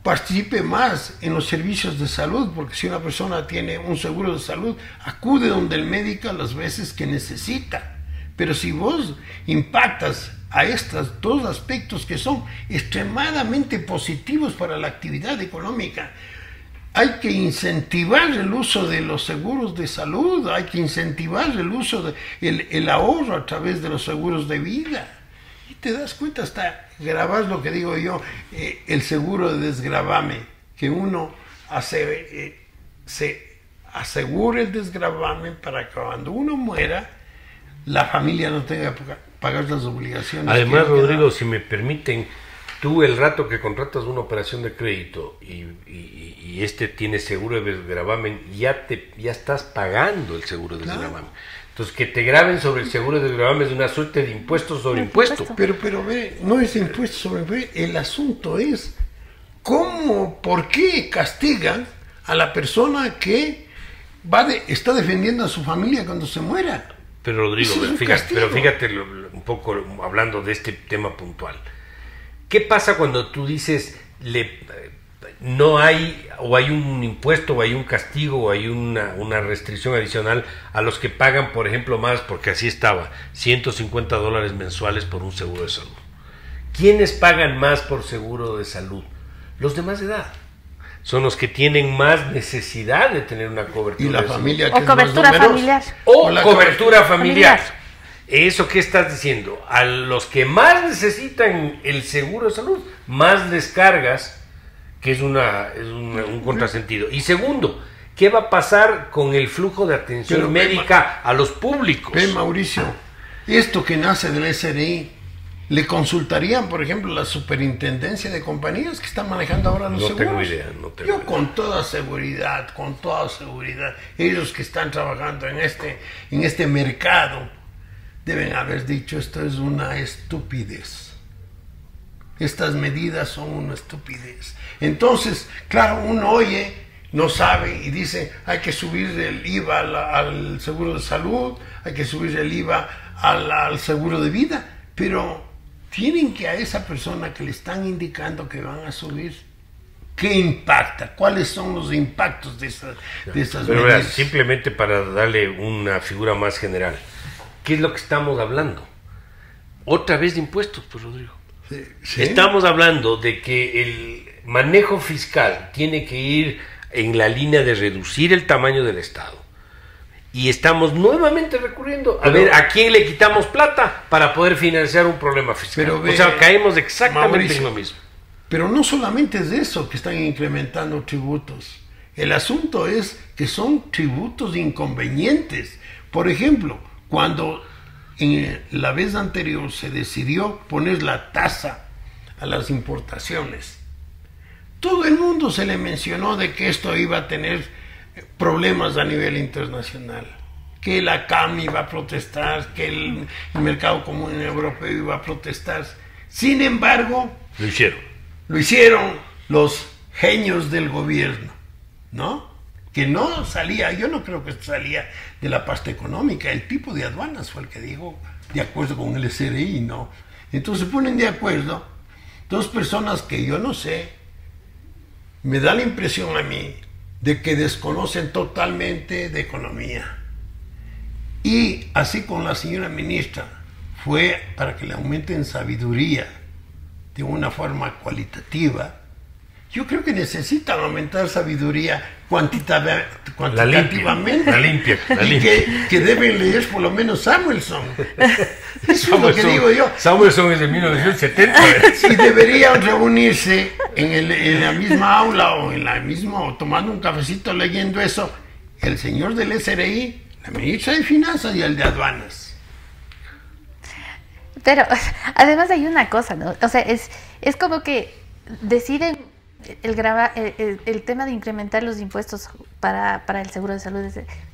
participe más en los servicios de salud, porque si una persona tiene un seguro de salud, acude donde el médico las veces que necesita. Pero si vos impactas a estos dos aspectos que son extremadamente positivos para la actividad económica, hay que incentivar el uso de los seguros de salud, hay que incentivar el uso de el ahorro a través de los seguros de vida. Y te das cuenta, hasta grabas lo que digo yo, el seguro de desgravame, que uno se asegure el desgravame para que cuando uno muera, la familia no tenga que pagar las obligaciones. Además, Rodrigo, si me permiten, tú el rato que contratas una operación de crédito y tiene seguro de desgravamen, ya estás pagando el seguro de desgravamen. Entonces, que te graben sobre el seguro de desgravamen es una suerte de impuestos sobre impuestos. Pero ve, no es impuesto sobre impuesto. El asunto es por qué castigan a la persona que está defendiendo a su familia cuando se muera. Pero Rodrigo, fíjate un poco hablando de este tema puntual. ¿Qué pasa cuando tú dices no hay, o hay un impuesto, o hay un castigo, o hay una restricción adicional a los que pagan, por ejemplo, más, porque así estaba, $150 mensuales por un seguro de salud? ¿Quiénes pagan más por seguro de salud? Los de más edad. Son los que tienen más necesidad de tener una cobertura. Y la familia o cobertura familiar. O cobertura familiar. ¿Eso qué estás diciendo? A los que más necesitan el seguro de salud, más les cargas, que es un contrasentido. Y segundo, ¿qué va a pasar con el flujo de atención médica a los públicos? Mauricio, esto que nace del SRI, ¿le consultarían, por ejemplo, la superintendencia de compañías que están manejando ahora los seguros? No tengo idea. Yo con toda seguridad, ellos que están trabajando en este mercado, deben haber dicho, esto es una estupidez. Estas medidas son una estupidez. Entonces, claro, uno oye, no sabe y dice, hay que subir el IVA al seguro de salud, hay que subir el IVA al seguro de vida, pero tienen que a esa persona que le están indicando que van a subir, ¿qué impacta? ¿Cuáles son los impactos de esas medidas? Simplemente para darle una figura más general, ¿qué es lo que estamos hablando? Otra vez de impuestos, pues, Rodrigo. Sí. Estamos hablando de que el manejo fiscal tiene que ir en la línea de reducir el tamaño del Estado. Y estamos nuevamente recurriendo a ver a quién le quitamos plata para poder financiar un problema fiscal. O sea, caemos exactamente en lo mismo. Pero no solamente es eso que están incrementando tributos. El asunto es que son tributos inconvenientes. Por ejemplo, cuando en la vez anterior se decidió poner la tasa a las importaciones, todo el mundo se le mencionó de que esto iba a tener problemas a nivel internacional, que la CAM iba a protestar, que el Mercado Común Europeo iba a protestar. Sin embargo, lo hicieron los genios del gobierno, ¿no? Que no salía, yo no creo que salía de la parte económica, el tipo de aduanas fue el que dijo, de acuerdo con el SRI, ¿no? Entonces se ponen de acuerdo dos personas que yo no sé, me da la impresión a mí de que desconocen totalmente de economía. Y así con la señora ministra, fue para que le aumenten sabiduría de una forma cualitativa. Yo creo que necesitan aumentar sabiduría cuantitativamente. La limpia. Y que deben leer por lo menos Samuelson. Eso es lo que digo yo. Samuelson es de 1970. Y deberían reunirse en la misma aula o tomando un cafecito leyendo eso, el señor del SRI, la ministra de Finanzas y el de Aduanas. Pero además hay una cosa, ¿no? O sea, es como que deciden el tema de incrementar los impuestos para el seguro de salud.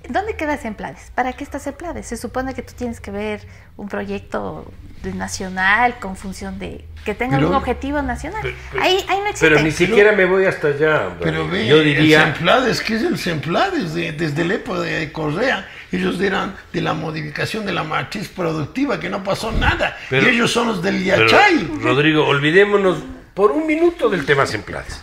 ¿Dónde queda Semplades? ¿Para qué está Semplades? Se supone que tú tienes que ver un proyecto nacional con función de que tenga un objetivo nacional. Ahí no existe. Pero ni siquiera me voy hasta allá. Pero ve, yo diría... el Semplades, ¿qué es el Semplades? Desde la época de Correa, ellos eran de la modificación de la matriz productiva, que no pasó nada. Y ellos son los del Yachay. Rodrigo, olvidémonos por un minuto del tema Semplades.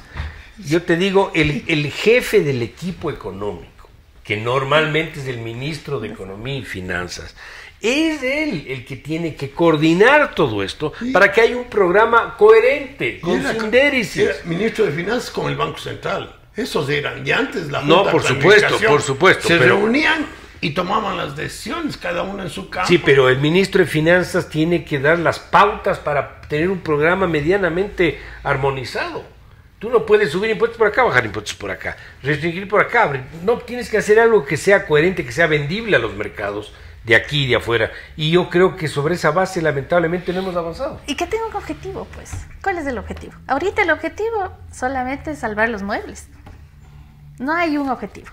Yo te digo, el jefe del equipo económico, que normalmente es el ministro de Economía y Finanzas, es él el que tiene que coordinar todo esto para que haya un programa coherente, con sindéresis. Era ministro de Finanzas con el Banco Central. Esos eran, y antes la No, Junta por de supuesto, Planificación por supuesto, se pero- reunían y tomaban las decisiones, cada uno en su campo. Sí, pero el ministro de Finanzas tiene que dar las pautas para tener un programa medianamente armonizado. Tú no puedes subir impuestos por acá, bajar impuestos por acá, restringir por acá. No, tienes que hacer algo que sea coherente, que sea vendible a los mercados de aquí y de afuera. Y yo creo que sobre esa base, lamentablemente, no hemos avanzado. Y que tenga un objetivo, pues. ¿Cuál es el objetivo? Ahorita el objetivo solamente es salvar los muebles. No hay un objetivo.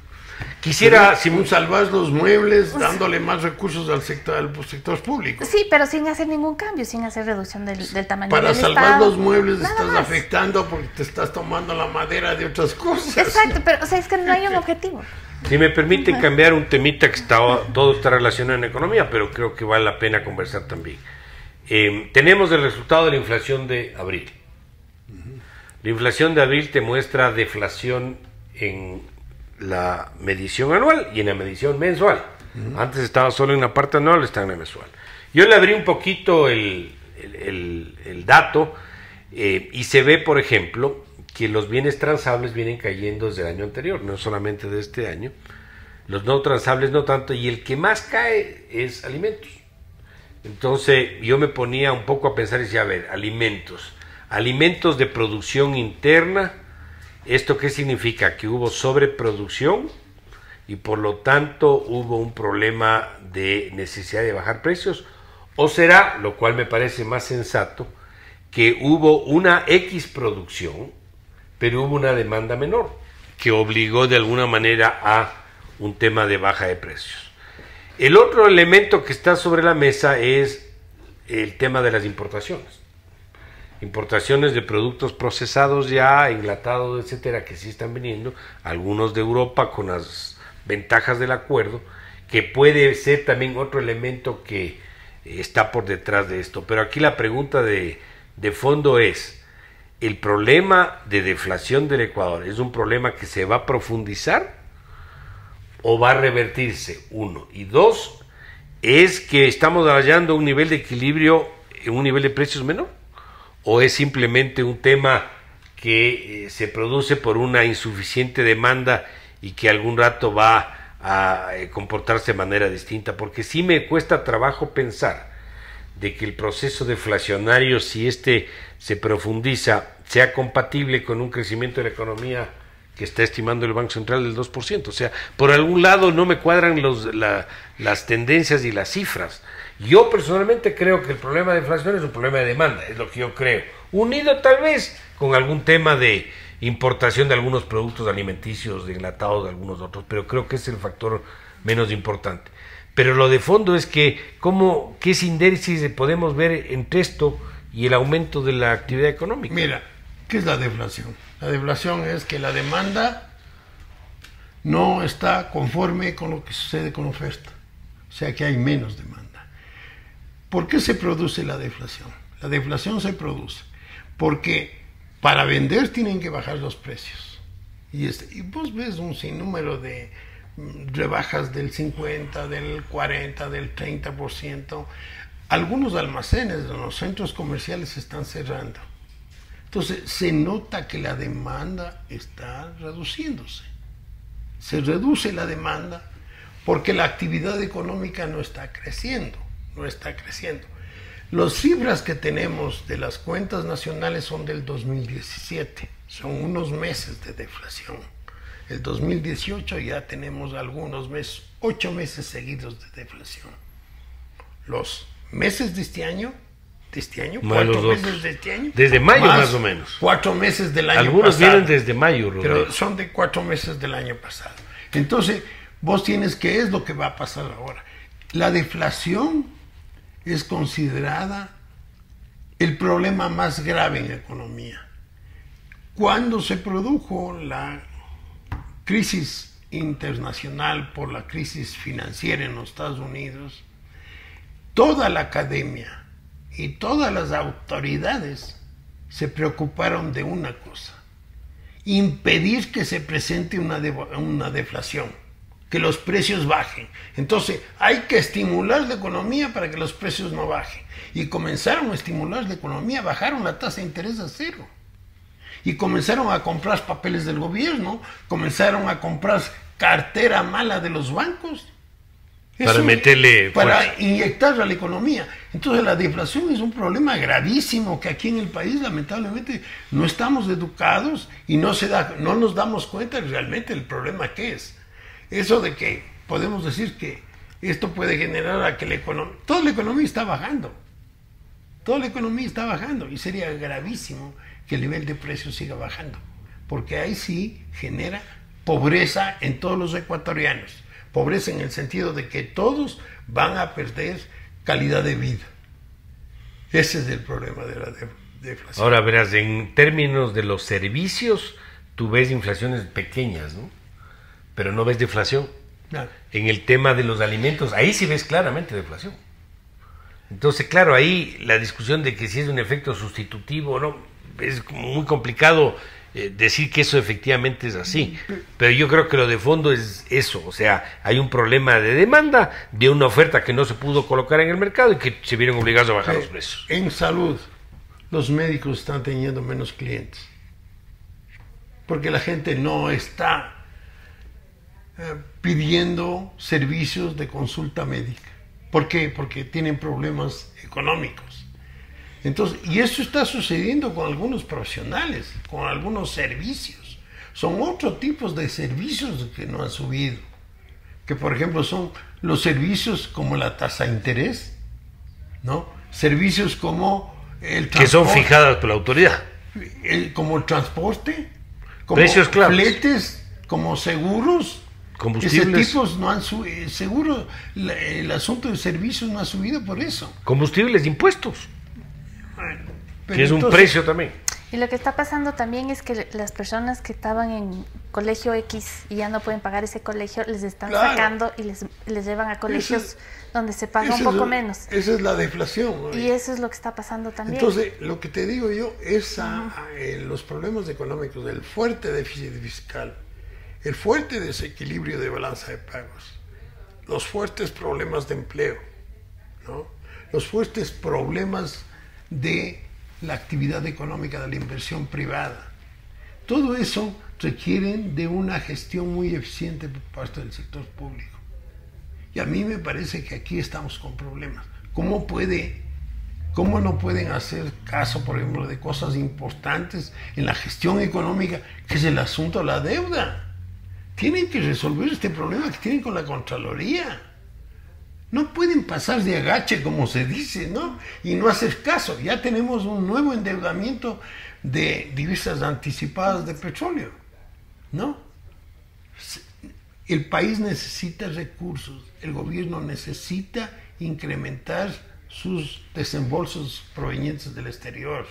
Quisiera, si salvar los muebles, dándole más recursos al sector público. Sí, pero sin hacer ningún cambio, sin hacer reducción del tamaño Para del salvar Estado. los muebles Nada estás más. afectando porque te estás tomando la madera de otras cosas. Exacto, pero o sea, es que no hay un objetivo. si me permite cambiar un temita que todo está relacionado en economía, pero creo que vale la pena conversar también. Tenemos el resultado de la inflación de abril. La inflación de abril te muestra deflación en la medición anual y en la medición mensual. Antes estaba solo en la parte anual, está en la mensual. Yo le abrí un poquito el dato y se ve, por ejemplo, que los bienes transables vienen cayendo desde el año anterior, no solamente de este año. Los no transables no tanto, y el que más cae es alimentos. Entonces yo me ponía un poco a pensar y decía, a ver, alimentos de producción interna. ¿Esto qué significa? Que hubo sobreproducción y por lo tanto hubo un problema de necesidad de bajar precios. ¿O será, lo cual me parece más sensato, que hubo una X producción, pero hubo una demanda menor, que obligó de alguna manera a un tema de baja de precios? El otro elemento que está sobre la mesa es el tema de las importaciones. Importaciones de productos procesados ya, enlatados, etcétera, que sí están viniendo, algunos de Europa con las ventajas del acuerdo, que puede ser también otro elemento que está por detrás de esto. Pero aquí la pregunta de fondo es, ¿el problema de deflación del Ecuador es un problema que se va a profundizar o va a revertirse? Uno. Y dos, ¿es que estamos hallando un nivel de equilibrio en un nivel de precios menor? ¿O es simplemente un tema que se produce por una insuficiente demanda y que algún rato va a comportarse de manera distinta? Porque sí me cuesta trabajo pensar de que el proceso deflacionario, si se profundiza, sea compatible con un crecimiento de la economía que está estimando el Banco Central del 2%. O sea, por algún lado no me cuadran las tendencias y las cifras. Yo personalmente creo que el problema de inflación es un problema de demanda, es lo que yo creo, unido tal vez con algún tema de importación de algunos productos alimenticios, de enlatados de algunos otros, pero creo que es el factor menos importante. Pero lo de fondo es que ¿qué síntesis podemos ver entre esto y el aumento de la actividad económica? Mira, ¿qué es la deflación? La deflación es que la demanda no está conforme con lo que sucede con la oferta, o sea que hay menos demanda. ¿Por qué se produce la deflación? La deflación se produce porque para vender tienen que bajar los precios. Y vos ves un sinnúmero de rebajas del 50, del 40, del 30%. Algunos almacenes de los centros comerciales se están cerrando. Entonces se nota que la demanda está reduciéndose. Se reduce la demanda porque la actividad económica no está creciendo. Las cifras que tenemos de las cuentas nacionales son del 2017, son unos meses de deflación. El 2018 ya tenemos algunos meses, 8 meses seguidos de deflación. Los meses de este año, 4 meses de este año. Desde mayo más o menos. 4 meses del año pasado. Algunos vienen desde mayo, Rodrigo. Pero son de 4 meses del año pasado. Entonces, vos tienes, ¿qué es lo que va a pasar ahora? La deflación es considerada el problema más grave en economía. Cuando se produjo la crisis internacional por la crisis financiera en los Estados Unidos, toda la academia y todas las autoridades se preocuparon de una cosa: impedir que se presente una deflación, que los precios bajen. Entonces hay que estimular la economía para que los precios no bajen. Y comenzaron a estimular la economía, bajaron la tasa de interés a cero. y comenzaron a comprar papeles del gobierno, comenzaron a comprar cartera mala de los bancos. Para inyectar a la economía. Entonces la deflación es un problema gravísimo que aquí en el país lamentablemente no estamos educados y no nos damos cuenta realmente del problema que es. Eso de que podemos decir que esto puede generar a que toda la economía está bajando. Toda la economía está bajando y sería gravísimo que el nivel de precios siga bajando, porque ahí sí genera pobreza en todos los ecuatorianos. Pobreza en el sentido de que todos van a perder calidad de vida. Ese es el problema de la deflación. Ahora verás, en términos de los servicios, tú ves inflaciones pequeñas, ¿no? Pero no ves deflación. Claro. En el tema de los alimentos, ahí sí ves claramente deflación. Entonces, claro, ahí la discusión de que si es un efecto sustitutivo o no, es muy complicado decir que eso efectivamente es así, pero yo creo que lo de fondo es eso, o sea, hay un problema de demanda de una oferta que no se pudo colocar en el mercado y que se vieron obligados a bajar los precios. En salud, los médicos están teniendo menos clientes, porque la gente no está pidiendo servicios de consulta médica. ¿Por qué? Porque tienen problemas económicos. Entonces, y esto está sucediendo con algunos profesionales, con algunos servicios. Son otros tipos de servicios que no han subido. Que por ejemplo son los servicios como la tasa de interés, ¿no? Servicios como el transporte. Que son fijadas por la autoridad. Como el transporte, como precios claros, fletes, como seguros. Combustibles. Ese tipos no han subido. Seguro, el asunto de servicios no ha subido por eso. Combustibles, impuestos. Pero que es un precio también. Y lo que está pasando también es que las personas que estaban en colegio X y ya no pueden pagar ese colegio, les están sacando y les llevan a colegios donde se paga un poco menos. Esa es la deflación, ¿no? Y eso es lo que está pasando también. Entonces, lo que te digo yo es los problemas económicos, el fuerte déficit fiscal, el fuerte desequilibrio de balanza de pagos, los fuertes problemas de empleo, ¿no? Los fuertes problemas de la actividad económica, de la inversión privada. Todo eso requieren de una gestión muy eficiente por parte del sector público. Y a mí me parece que aquí estamos con problemas. ¿Cómo no pueden hacer caso, por ejemplo, de cosas importantes en la gestión económica, que es el asunto de la deuda? Tienen que resolver este problema que tienen con la Contraloría. No pueden pasar de agache, como se dice, ¿no? Y no hacer caso. Ya tenemos un nuevo endeudamiento de divisas anticipadas de petróleo, ¿no? El país necesita recursos, el gobierno necesita incrementar sus desembolsos provenientes del exterior.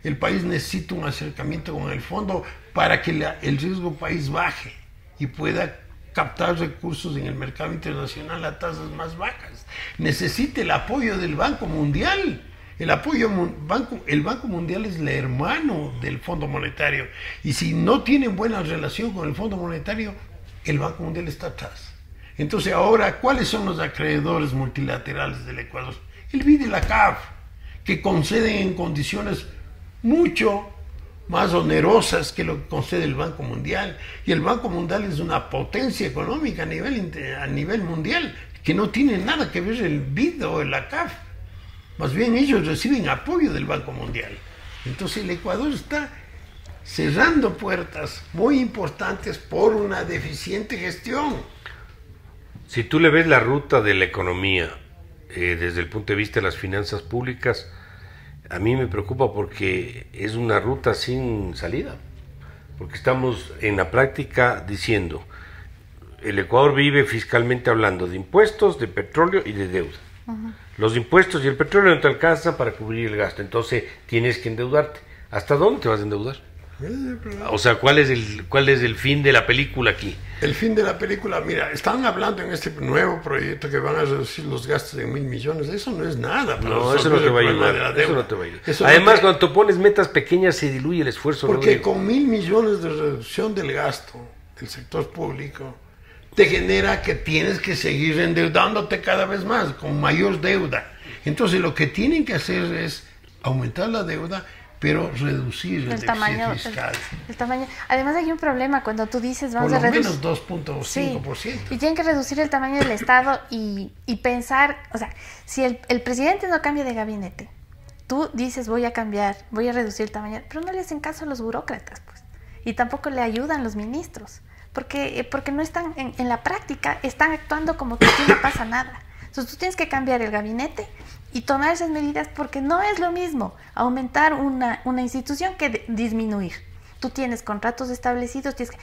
El país necesita un acercamiento con el fondo para que el riesgo país baje y pueda captar recursos en el mercado internacional a tasas más bajas. Necesita el apoyo del Banco Mundial. El Banco Mundial es el hermano del Fondo Monetario. Y si no tienen buena relación con el Fondo Monetario, el Banco Mundial está atrás. Entonces ahora, ¿cuáles son los acreedores multilaterales del Ecuador? El BID y la CAF, que conceden en condiciones mucho más onerosas que lo que concede el Banco Mundial. Y el Banco Mundial es una potencia económica a nivel mundial, que no tiene nada que ver el BID o la CAF. Más bien ellos reciben apoyo del Banco Mundial. Entonces el Ecuador está cerrando puertas muy importantes por una deficiente gestión. Si tú le ves la ruta de la economía desde el punto de vista de las finanzas públicas, a mí me preocupa porque es una ruta sin salida, porque estamos en la práctica diciendo, el Ecuador vive fiscalmente hablando de impuestos, de petróleo y de deuda. Los impuestos y el petróleo no te alcanzan para cubrir el gasto, entonces tienes que endeudarte. ¿Hasta dónde te vas a endeudar? O sea, ¿cuál es el fin de la película aquí? El fin de la película, mira, están hablando en este nuevo proyecto que van a reducir los gastos de 1.000 millones. Eso no es nada. No, eso no te va a ayudar. Eso no te va a ayudar. Además, cuando tú pones metas pequeñas, se diluye el esfuerzo. Porque con 1.000 millones de reducción del gasto del sector público, te genera que tienes que seguir endeudándote cada vez más, con mayor deuda. Entonces, lo que tienen que hacer es aumentar la deuda, pero reducir el déficit fiscal. El tamaño. Además hay un problema cuando tú dices vamos a reducir... Por lo menos 2.5%. Sí, y tienen que reducir el tamaño del Estado y pensar, o sea, si el presidente no cambia de gabinete, tú dices voy a cambiar, voy a reducir el tamaño, pero no le hacen caso a los burócratas, pues, y tampoco le ayudan los ministros, porque no están, en la práctica, están actuando como que aquí no pasa nada. Entonces tú tienes que cambiar el gabinete y tomar esas medidas porque no es lo mismo aumentar una institución que disminuir. Tú tienes contratos establecidos, tienes que,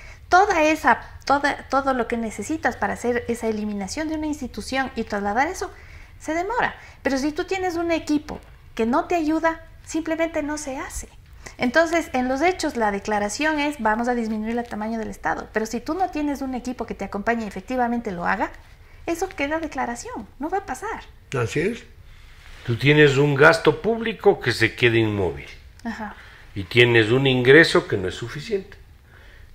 todo lo que necesitas para hacer esa eliminación de una institución y trasladar eso, se demora. Pero si tú tienes un equipo que no te ayuda, simplemente no se hace. Entonces, en los hechos, la declaración es vamos a disminuir el tamaño del Estado. Pero si tú no tienes un equipo que te acompañe y efectivamente lo haga, eso queda declaración, no va a pasar. Así es. Tú tienes un gasto público que se queda inmóvil. Ajá. Y tienes un ingreso que no es suficiente.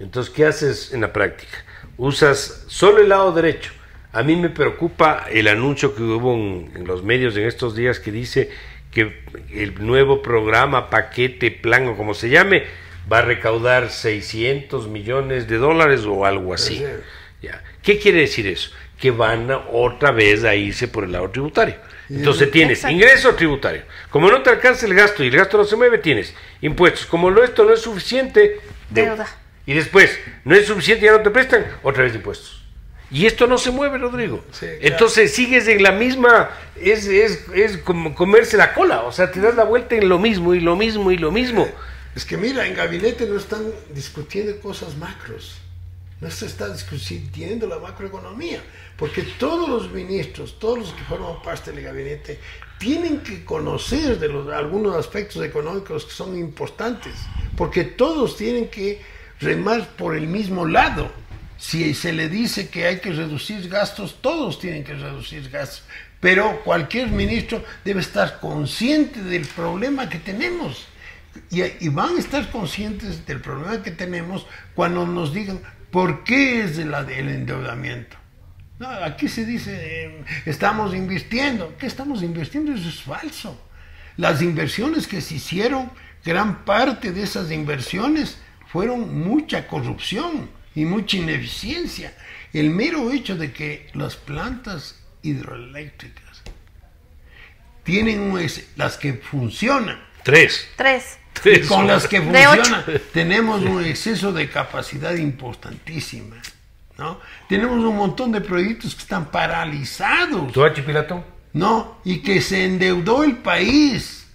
Entonces, ¿qué haces en la práctica? Usas solo el lado derecho. A mí me preocupa el anuncio que hubo en los medios en estos días que dice que el nuevo programa, paquete, plan o como se llame, va a recaudar 600 millones de dólares o algo así. Ya. ¿Qué quiere decir eso? Que van otra vez a irse por el lado tributario. Entonces tienes ingreso tributario. Como no te alcanza el gasto y el gasto no se mueve, tienes impuestos. Como esto no es suficiente, deuda. Y después, no es suficiente, ya no te prestan, otra vez impuestos. Y esto no se mueve, Rodrigo. Sí, claro. Entonces sigues en la misma, es como comerse la cola, o sea, te das la vuelta en lo mismo y lo mismo y lo mismo. Es que mira, en gabinete no están discutiendo cosas macros. No se está discutiendo la macroeconomía, porque todos los ministros, todos los que forman parte del gabinete, tienen que conocer de algunos aspectos económicos que son importantes, porque todos tienen que remar por el mismo lado. Si se le dice que hay que reducir gastos, todos tienen que reducir gastos, pero cualquier ministro debe estar consciente del problema que tenemos, y van a estar conscientes del problema que tenemos cuando nos digan ¿por qué es el endeudamiento? No, aquí se dice, estamos invirtiendo. ¿Qué estamos invirtiendo? Eso es falso. Las inversiones que se hicieron, gran parte de esas inversiones fueron mucha corrupción y mucha ineficiencia. El mero hecho de que las plantas hidroeléctricas tienen las que funcionan. Tres. Y con las que funcionan tenemos un exceso de capacidad importantísima, ¿no? Tenemos un montón de proyectos que están paralizados. ¿Tú, Pilato? No, y que se endeudó el país.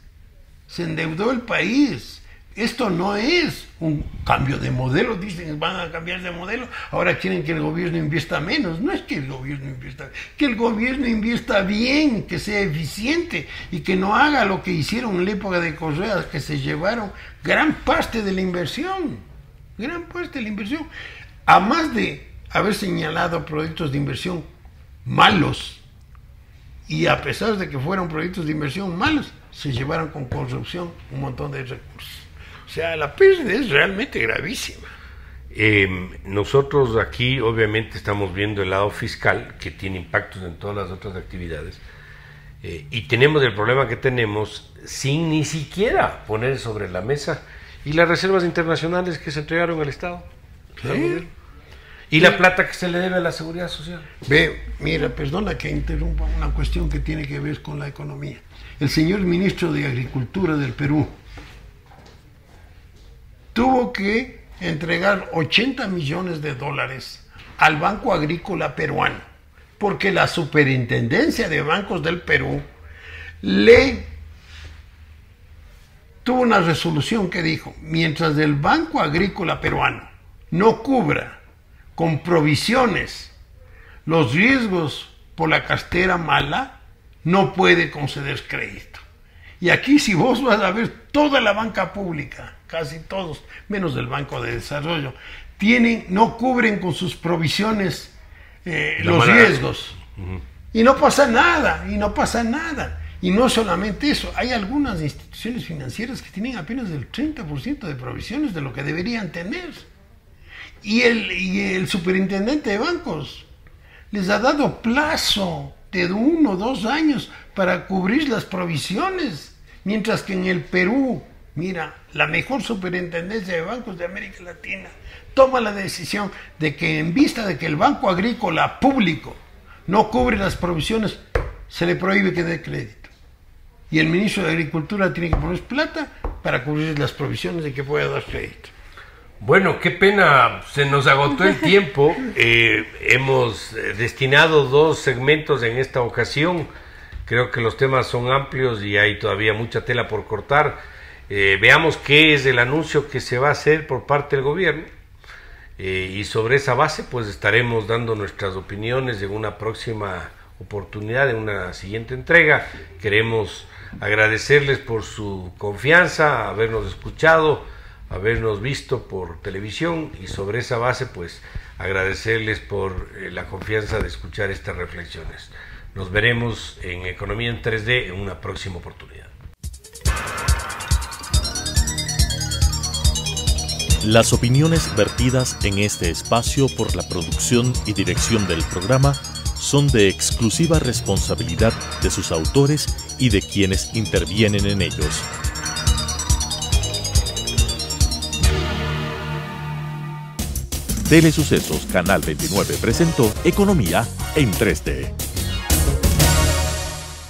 Esto no es un cambio de modelo, dicen que van a cambiar de modelo, ahora quieren que el gobierno invierta menos. No es que el gobierno invierta, que el gobierno invierta bien, que sea eficiente y que no haga lo que hicieron en la época de Correa, que se llevaron gran parte de la inversión, a más de haber señalado proyectos de inversión malos, y a pesar de que fueron proyectos de inversión malos, se llevaron con corrupción un montón de recursos. O sea, la pérdida es realmente gravísima. Nosotros aquí obviamente estamos viendo el lado fiscal, que tiene impactos en todas las otras actividades, y tenemos el problema que tenemos sin ni siquiera poner sobre la mesa y las reservas internacionales que se entregaron al Estado. ¿Sí? Y la plata que se le debe a la seguridad social. Mira, perdona que interrumpa una cuestión que tiene que ver con la economía. El señor ministro de Agricultura del Perú tuvo que entregar 80 millones de dólares al Banco Agrícola Peruano, porque la Superintendencia de Bancos del Perú tuvo una resolución que dijo, mientras el Banco Agrícola Peruano no cubra con provisiones los riesgos por la cartera mala, no puede conceder crédito. Y aquí, si vos vas a ver toda la banca pública, casi todos, menos del Banco de Desarrollo, no cubren con sus provisiones los riesgos. Y no pasa nada. Y no solamente eso, hay algunas instituciones financieras que tienen apenas el 30% de provisiones de lo que deberían tener. Y el superintendente de bancos les ha dado plazo de 1 o 2 años para cubrir las provisiones, mientras que en el Perú Mira, la mejor superintendencia de bancos de América Latina toma la decisión de que en vista de que el Banco Agrícola Público no cubre las provisiones, se le prohíbe que dé crédito. Y el ministro de Agricultura tiene que poner plata para cubrir las provisiones de que pueda dar crédito. Bueno, qué pena, se nos agotó el tiempo. Hemos destinado 2 segmentos en esta ocasión. Creo que los temas son amplios y hay todavía mucha tela por cortar. Veamos qué es el anuncio que se va a hacer por parte del gobierno. Y sobre esa base pues estaremos dando nuestras opiniones en una próxima oportunidad, en una siguiente entrega. Queremos agradecerles por su confianza, habernos escuchado, habernos visto por televisión, y sobre esa base pues agradecerles por la confianza de escuchar estas reflexiones. Nos veremos en Economía en 3D en una próxima oportunidad. Las opiniones vertidas en este espacio por la producción y dirección del programa son de exclusiva responsabilidad de sus autores y de quienes intervienen en ellos. Telesucesos Canal 29 presentó Economía en 3D.